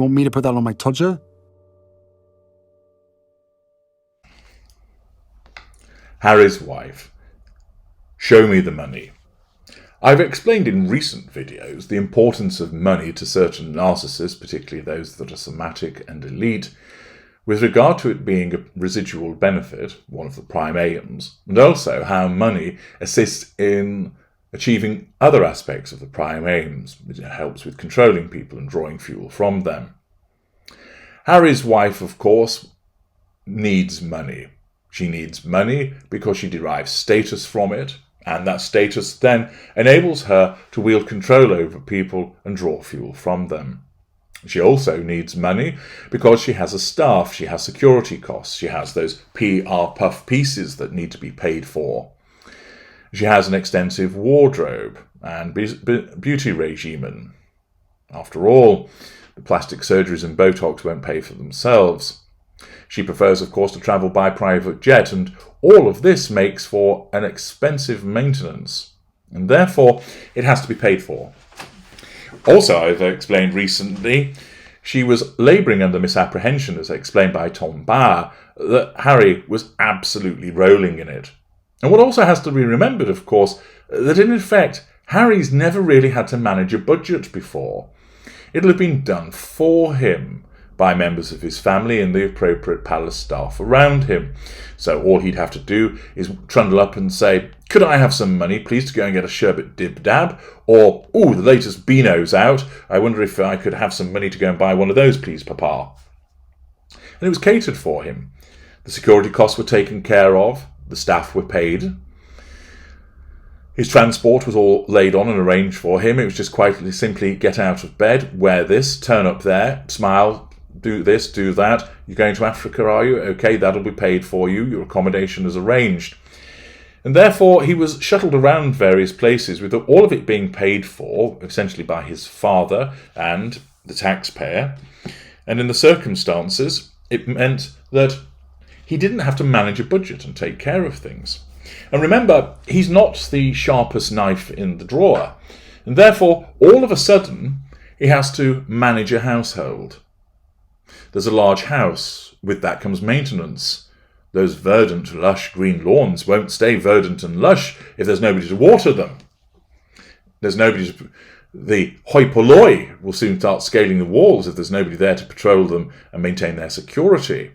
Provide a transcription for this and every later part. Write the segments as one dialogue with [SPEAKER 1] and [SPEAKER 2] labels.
[SPEAKER 1] want me to put that on my Tudor?
[SPEAKER 2] Harry's wife. Show me the money. I've explained in recent videos the importance of money to certain narcissists, particularly those that are somatic and elite, with regard to it being a residual benefit, one of the prime aims, and also how money assists in achieving other aspects of the prime aims. It helps with controlling people and drawing fuel from them. Harry's wife, of course, needs money. She needs money because she derives status from it, and that status then enables her to wield control over people and draw fuel from them. She also needs money because she has a staff, she has security costs, she has those PR puff pieces that need to be paid for. She has an extensive wardrobe and beauty regimen. After all, the plastic surgeries and Botox won't pay for themselves. She prefers, of course, to travel by private jet, and all of this makes for an expensive maintenance, and therefore it has to be paid for. Also, I've explained recently, she was labouring under misapprehension, as explained by Tom Barr, that Harry was absolutely rolling in it. And what also has to be remembered, of course, that in effect, Harry's never really had to manage a budget before. It'll have been done for him by members of his family and the appropriate palace staff around him. So all he'd have to do is trundle up and say, "Could I have some money, please, to go and get a sherbet dib-dab?" Or, "Ooh, the latest Beano's out. I wonder if I could have some money to go and buy one of those, please, Papa." And it was catered for him. The security costs were taken care of. The staff were paid. His transport was all laid on and arranged for him. It was just quite simply get out of bed, wear this, turn up there, smile, do this, do that. You're going to Africa, are you? Okay, that'll be paid for you. Your accommodation is arranged. And therefore, he was shuttled around various places, with all of it being paid for, essentially by his father and the taxpayer. And in the circumstances, it meant that he didn't have to manage a budget and take care of things. And remember, he's not the sharpest knife in the drawer. And therefore, all of a sudden, he has to manage a household. There's a large house. With that comes maintenance. Those verdant, lush green lawns won't stay verdant and lush if there's nobody to water them. There's nobody to... The hoi polloi will soon start scaling the walls if there's nobody there to patrol them and maintain their security.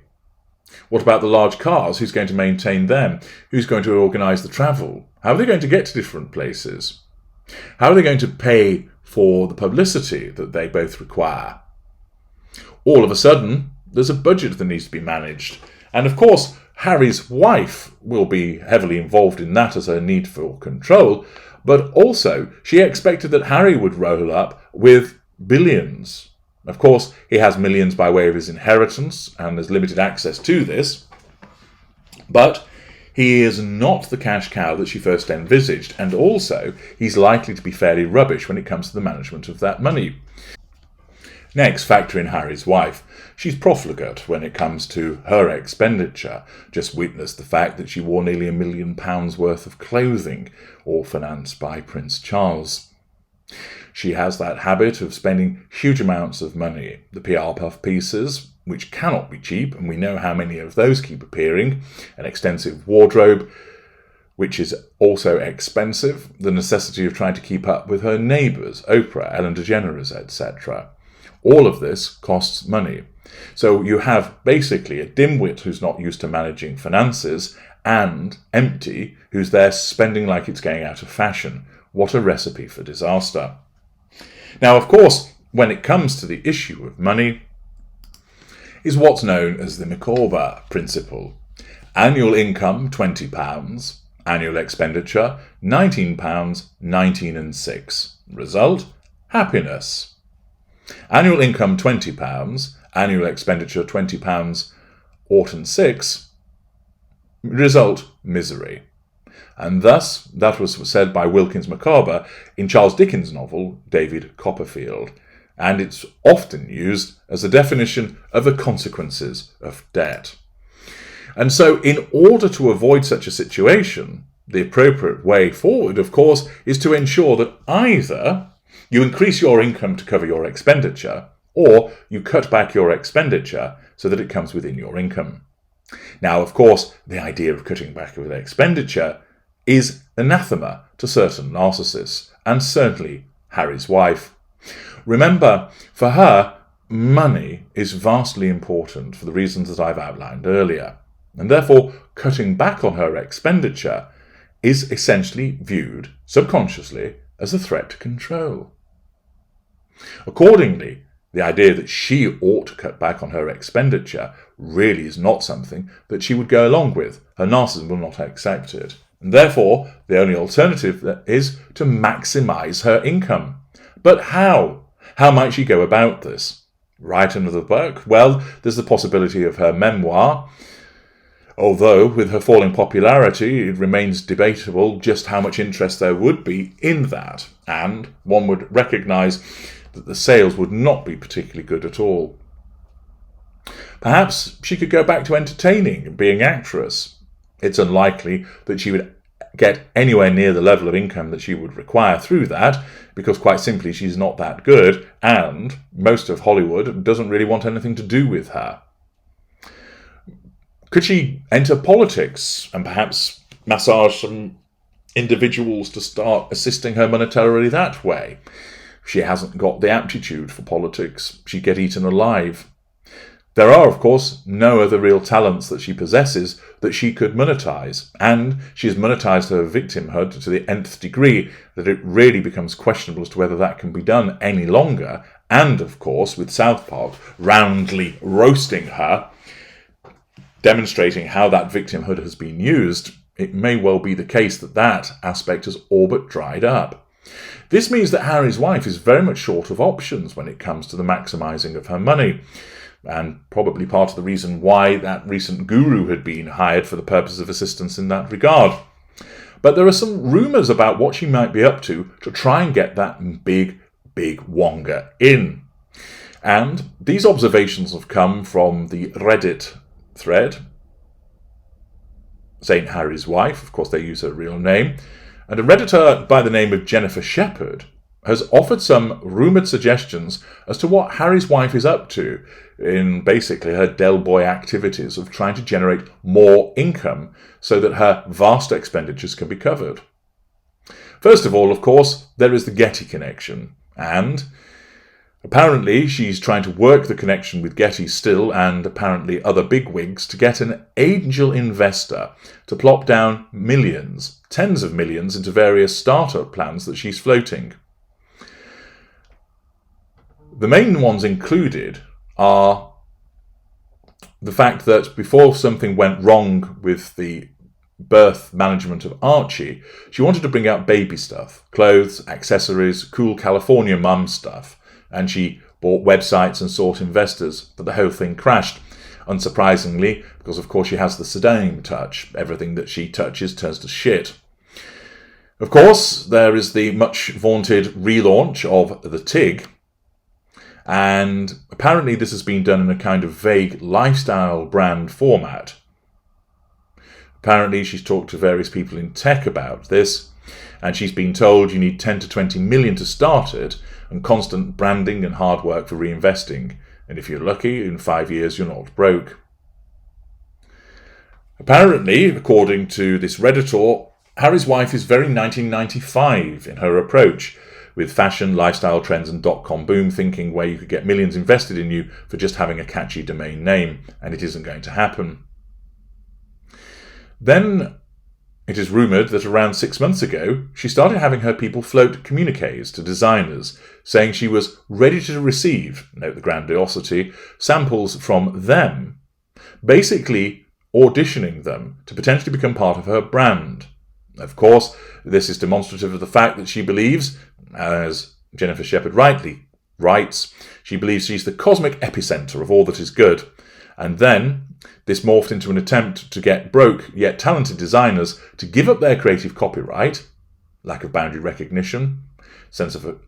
[SPEAKER 2] What about the large cars? Who's going to maintain them? Who's going to organise the travel? How are they going to get to different places? How are they going to pay for the publicity that they both require? All of a sudden, there's a budget that needs to be managed. And of course, Harry's wife will be heavily involved in that as her need for control, but also she expected that Harry would roll up with billions. Of course, he has millions by way of his inheritance and has limited access to this, but he is not the cash cow that she first envisaged, and also he's likely to be fairly rubbish when it comes to the management of that money. Next, factor in Harry's wife. She's profligate when it comes to her expenditure. Just witness the fact that she wore nearly £1 million worth of clothing, all financed by Prince Charles. She has that habit of spending huge amounts of money. The PR puff pieces, which cannot be cheap, and we know how many of those keep appearing, an extensive wardrobe, which is also expensive, the necessity of trying to keep up with her neighbours, Oprah, Ellen DeGeneres, etc. All of this costs money. So you have basically a dimwit who's not used to managing finances and empty who's there spending like it's going out of fashion. What a recipe for disaster. Now, of course, when it comes to the issue of money, is what's known as the Markle principle. Annual income, £20. Annual expenditure, £19, 19 and 6. Result, happiness. Annual income, £20. Annual expenditure, £20, ought and 6. Result, misery. And thus, that was said by Wilkins Micawber in Charles Dickens' novel, David Copperfield, and it's often used as a definition of the consequences of debt. And so, in order to avoid such a situation, the appropriate way forward, of course, is to ensure that either you increase your income to cover your expenditure, or you cut back your expenditure so that it comes within your income. Now, of course, the idea of cutting back with expenditure is anathema to certain narcissists, and certainly Harry's wife. Remember, for her, money is vastly important for the reasons that I've outlined earlier, and therefore cutting back on her expenditure is essentially viewed subconsciously as a threat to control. Accordingly, the idea that she ought to cut back on her expenditure really is not something that she would go along with. Her narcissism will not accept it. And therefore, the only alternative is to maximise her income. But how? How might she go about this? Write another book? Well, there's the possibility of her memoir, although with her falling popularity, it remains debatable just how much interest there would be in that, and one would recognise that the sales would not be particularly good at all. Perhaps she could go back to entertaining and being actress. It's unlikely that she would get anywhere near the level of income that she would require through that, because quite simply she's not that good, and most of Hollywood doesn't really want anything to do with her. Could she enter politics and perhaps massage some individuals to start assisting her monetarily that way? She hasn't got the aptitude for politics. She'd get eaten alive. There are, of course, no other real talents that she possesses that she could monetize, and she has monetized her victimhood to the nth degree that it really becomes questionable as to whether that can be done any longer. And, of course, with South Park roundly roasting her, demonstrating how that victimhood has been used, it may well be the case that that aspect has all but dried up. This means that Harry's wife is very much short of options when it comes to the maximising of her money, and probably part of the reason why that recent guru had been hired for the purpose of assistance in that regard. But there are some rumours about what she might be up to try and get that big wonga in. And these observations have come from the Reddit thread, St. Harry's wife, of course they use her real name, and a Redditor by the name of Jennifer Shepherd has offered some rumoured suggestions as to what Harry's wife is up to in basically her Del Boy activities of trying to generate more income so that her vast expenditures can be covered. First of all, of course, there is the Getty connection, and apparently she's trying to work the connection with Getty still, and apparently other bigwigs, to get an angel investor to plop down millions, tens of millions, into various startup plans that she's floating. The main ones included are the fact that before something went wrong with the birth management of Archie, she wanted to bring out baby stuff, clothes, accessories, cool California mum stuff, and she bought websites and sought investors, but the whole thing crashed. Unsurprisingly, because of course she has the same touch. Everything that she touches turns to shit. Of course, there is the much vaunted relaunch of the TIG, and apparently this has been done in a kind of vague lifestyle brand format. Apparently she's talked to various people in tech about this, and she's been told you need 10 to 20 million to start it, and constant branding and hard work for reinvesting. And if you're lucky, in 5 years you're not broke. Apparently, according to this Redditor, Harry's wife is very 1995 in her approach, with fashion, lifestyle trends and dot-com boom thinking where you could get millions invested in you for just having a catchy domain name, and it isn't going to happen. Then it is rumoured that around 6 months ago, she started having her people float communiques to designers, saying she was ready to receive, note the grandiosity, samples from them, basically auditioning them to potentially become part of her brand. Of course, this is demonstrative of the fact that she believes, as Jennifer Shepherd rightly writes, she believes she's the cosmic epicentre of all that is good. And then this morphed into an attempt to get broke yet talented designers to give up their creative copyright, lack of boundary recognition, sense of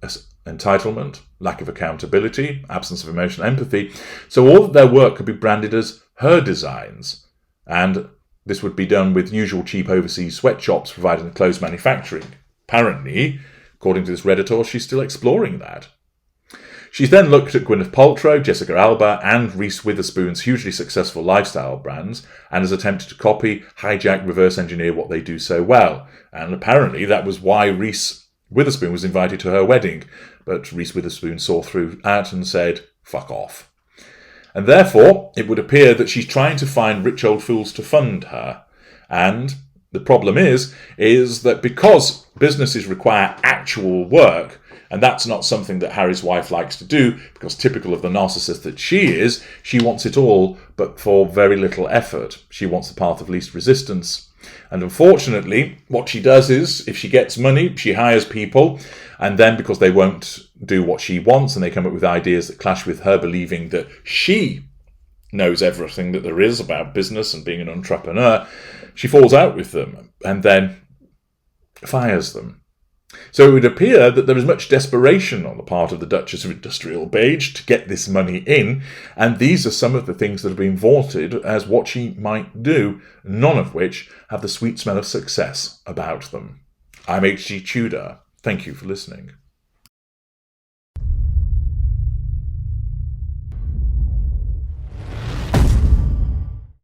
[SPEAKER 2] entitlement, lack of accountability, absence of emotional empathy, so all of their work could be branded as her designs. And this would be done with usual cheap overseas sweatshops providing the clothes manufacturing. Apparently, according to this Redditor, she's still exploring that. She's then looked at Gwyneth Paltrow, Jessica Alba, and Reese Witherspoon's hugely successful lifestyle brands and has attempted to copy, hijack, reverse engineer what they do so well. And apparently that was why Reese Witherspoon was invited to her wedding. But Reese Witherspoon saw through that and said, fuck off. And therefore, it would appear that she's trying to find rich old fools to fund her. And the problem is that because businesses require actual work, and that's not something that Harry's wife likes to do, because typical of the narcissist that she is, she wants it all, but for very little effort. She wants the path of least resistance. And unfortunately, what she does is, if she gets money, she hires people, and then because they won't do what she wants, and they come up with ideas that clash with her believing that she knows everything that there is about business and being an entrepreneur, she falls out with them and then fires them. So it would appear that there is much desperation on the part of the Duchess of Industrial Beige to get this money in, and these are some of the things that have been vaunted as what she might do, none of which have the sweet smell of success about them. I'm H.G. Tudor. Thank you for listening.